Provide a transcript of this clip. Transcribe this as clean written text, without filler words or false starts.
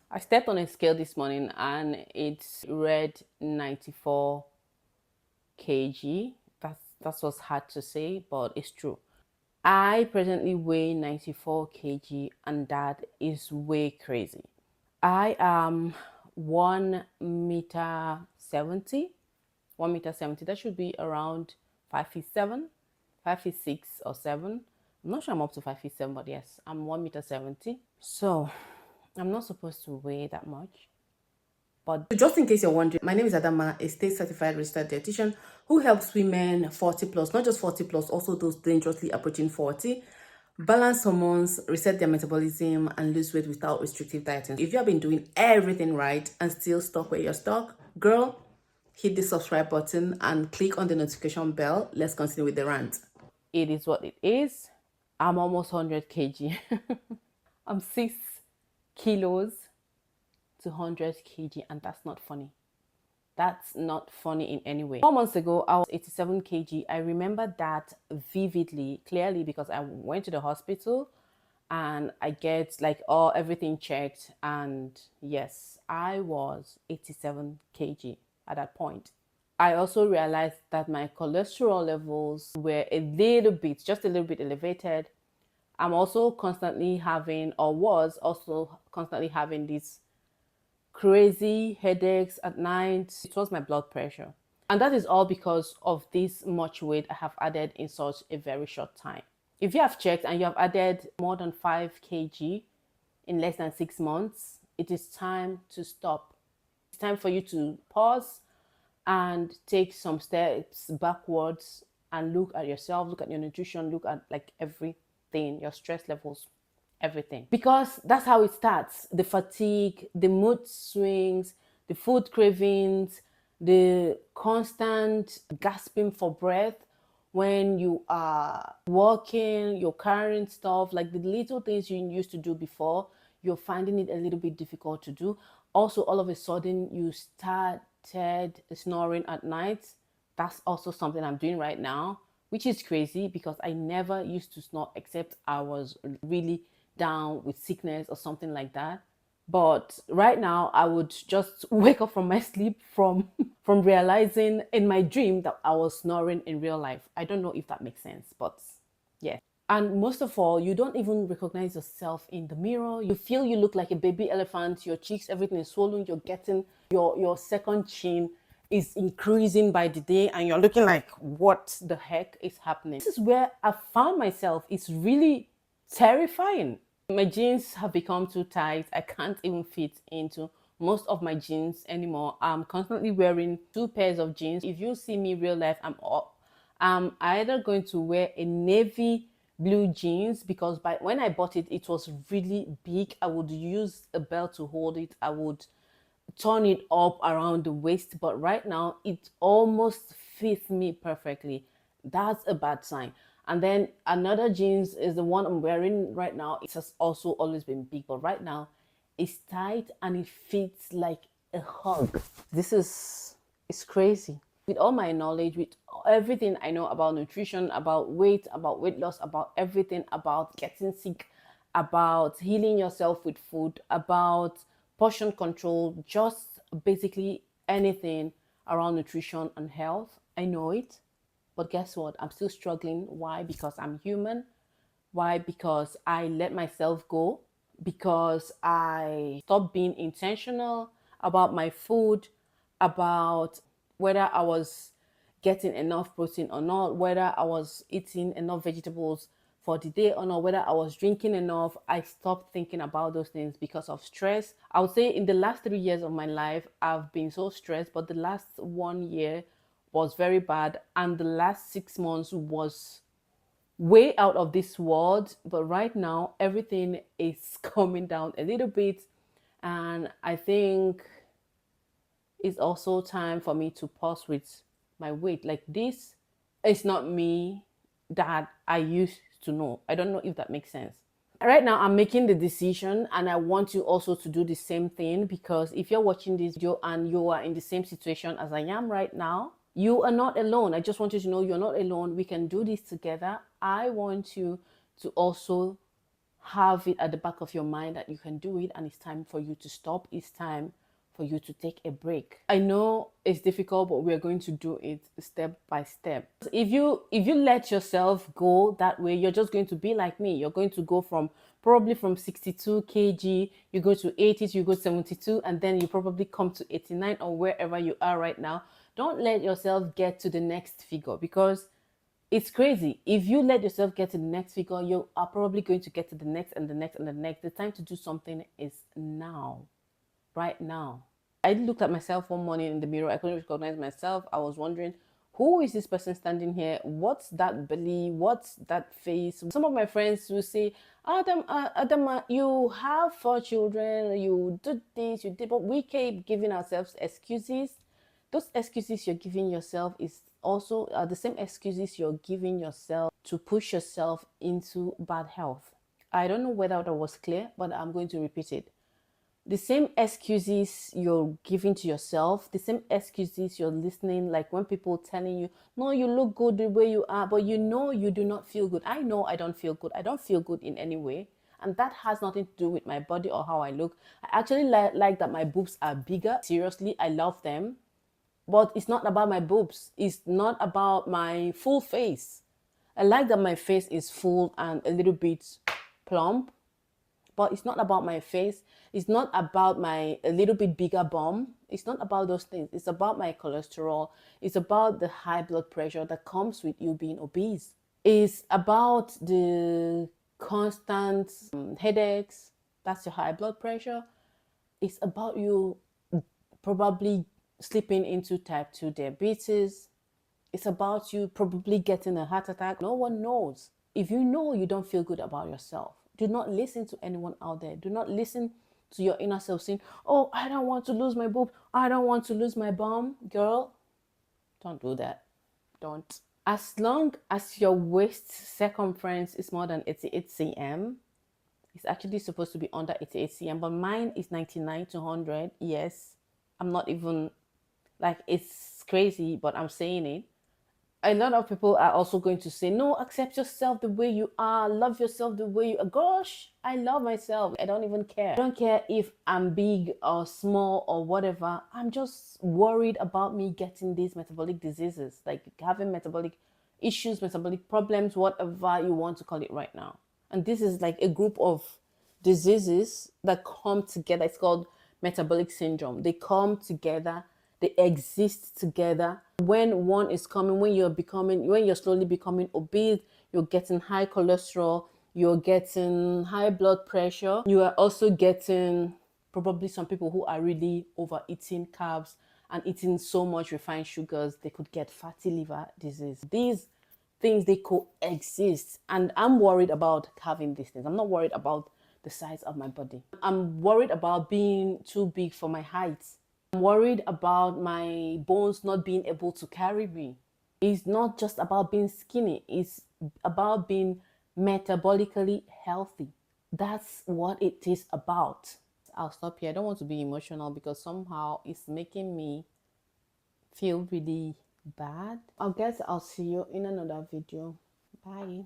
I stepped on a scale this morning and it's read 94 kg. That's what's hard to say, but it's true. I presently weigh 94 kg and that is way crazy. I am 1 meter 70. 1 meter 70. That should be around 5 feet 7, 5 feet 6 or 7. I'm not sure I'm up to 5 feet 7, but yes, I'm 1 meter 70. So I'm not supposed to weigh that much. But just in case you're wondering, my name is Adama, a state certified registered dietitian who helps women 40 plus, not just 40 plus, also those dangerously approaching 40, balance hormones, reset their metabolism, and lose weight without restrictive dieting. If you have been doing everything right and still stuck where you're stuck, girl, hit the subscribe button and click on the notification bell. Let's continue with the rant. It is what it is. I'm almost 100 kg. I'm 6 kilos to 100 kg, and that's not funny. That's not funny in any way. 4 months ago, I was 87 kg. I remember that vividly, clearly, because I went to the hospital and I get like everything checked. And yes, I was 87 kg at that point. I also realized that my cholesterol levels were a little bit, just a little bit elevated. I'm also constantly having, or was also constantly having these crazy headaches at night. It was my blood pressure. And that is all because of this much weight I have added in such a very short time. If you have checked and you have added more than 5 kg in less than 6 months, it is time to stop. It's time for you to pause and take some steps backwards and look at yourself, look at your nutrition, look at like everything, your stress levels, everything. Because that's how it starts. The fatigue, the mood swings, the food cravings, the constant gasping for breath when you are walking, you're carrying stuff, like the little things you used to do before, you're finding it a little bit difficult to do. Also, all of a sudden, you started snoring at night. That's also something I'm doing right now, which is crazy because I never used to snore except I was really down with sickness or something like that. But right now, I would just wake up from my sleep from from realizing in my dream that I was snoring in real life. I don't know if that makes sense, but yeah. And most of all, you don't even recognize yourself in the mirror. You feel you look like a baby elephant. Your cheeks, everything is swollen. You're getting your second chin is increasing by the day, and you're looking like, what the heck is happening? This is where I found myself. It's really terrifying. My jeans have become too tight. I can't even fit into most of my jeans anymore. I'm constantly wearing 2 pairs of jeans. If you see me real life, I'm either going to wear a navy blue jeans because when I bought it, it was really big. I would use a belt to hold it. I would turn it up around the waist, but right now it almost fits me perfectly. That's a bad sign. And then another jeans is the one I'm wearing right now. It has also always been big, but right now it's tight and it fits like a hug. This is it's crazy. With all my knowledge, with everything I know about nutrition, about weight loss, about everything, about getting sick, about healing yourself with food, about portion control, just basically anything around nutrition and health. I know it, but guess what? I'm still struggling. Why? Because I'm human. Why? Because I let myself go. Because I stopped being intentional about my food, about whether I was getting enough protein or not, whether I was eating enough vegetables for the day or not, whether I was drinking enough. I stopped thinking about those things because of stress. I would say in the last 3 years of my life, I've been so stressed, but the last 1 year was very bad. And the last 6 months was way out of this world. But right now, everything is coming down a little bit. And I think it's also time for me to pause with my weight. Like, this is not me that I used to know. I don't know if that makes sense. Right now, I'm making the decision and I want you also to do the same thing, because if you're watching this video and you are in the same situation as I am right now, you are not alone. I just want you to know you're not alone. We can do this together. I want you to also have it at the back of your mind that you can do it and it's time for you to stop. It's time for you to take a break. I know it's difficult, but we're going to do it step by step. If you let yourself go that way, you're just going to be like me. You're going to go probably from 62 kg, you go to 80, you go to 72, and then you probably come to 89 or wherever you are right now. Don't let yourself get to the next figure, because it's crazy. If you let yourself get to the next figure, you are probably going to get to the next and the next and the next. The time to do something is now, right now. I looked at myself one morning in the mirror. I couldn't recognize myself. I was wondering, who is this person standing here? What's that belly? What's that face? Some of my friends will say, Adam, you have 4 children, you did this, you did, but we keep giving ourselves excuses. Those excuses you're giving yourself is also the same excuses you're giving yourself to push yourself into bad health. I don't know whether that was clear, but I'm going to repeat it. The same excuses you're giving to yourself, the same excuses you're listening, like when people telling you, no, you look good the way you are, but you know you do not feel good. I know I don't feel good. I don't feel good in any way. And that has nothing to do with my body or how I look. I actually like that my boobs are bigger. Seriously, I love them. But it's not about my boobs. It's not about my full face. I like that my face is full and a little bit plump. But it's not about my face. It's not about my a little bit bigger bum. It's not about those things. It's about my cholesterol. It's about the high blood pressure that comes with you being obese. It's about the constant headaches. That's your high blood pressure. It's about you probably slipping into type 2 diabetes. It's about you probably getting a heart attack. No one knows. If you know you don't feel good about yourself, do not listen to anyone out there. Do not listen to your inner self saying, oh, I don't want to lose my boob. I don't want to lose my bum. Girl, don't do that. Don't. As long as your waist circumference is more than 88 cm, it's actually supposed to be under 88 cm, but mine is 99 to 100. Yes, I'm not even, like, it's crazy, but I'm saying it. A lot of people are also going to say, no, accept yourself the way you are, love yourself the way you are. Gosh, I love myself. I don't even care. I don't care if I'm big or small or whatever. I'm just worried about me getting these metabolic diseases, like having metabolic issues, metabolic problems, whatever you want to call it right now. And this is like a group of diseases that come together. It's called metabolic syndrome. They come together, they exist together. When one is coming, when you're slowly becoming obese, you're getting high cholesterol, you're getting high blood pressure, you are also getting probably some people who are really overeating carbs and eating so much refined sugars, they could get fatty liver disease. These things, they coexist, and I'm worried about having these things. I'm not worried about the size of my body. I'm worried about being too big for my height. I'm worried about my bones not being able to carry me. It's not just about being skinny, it's about being metabolically healthy. That's what it is about. I'll stop here. I don't want to be emotional because somehow it's making me feel really bad. I guess I'll see you in another video. Bye.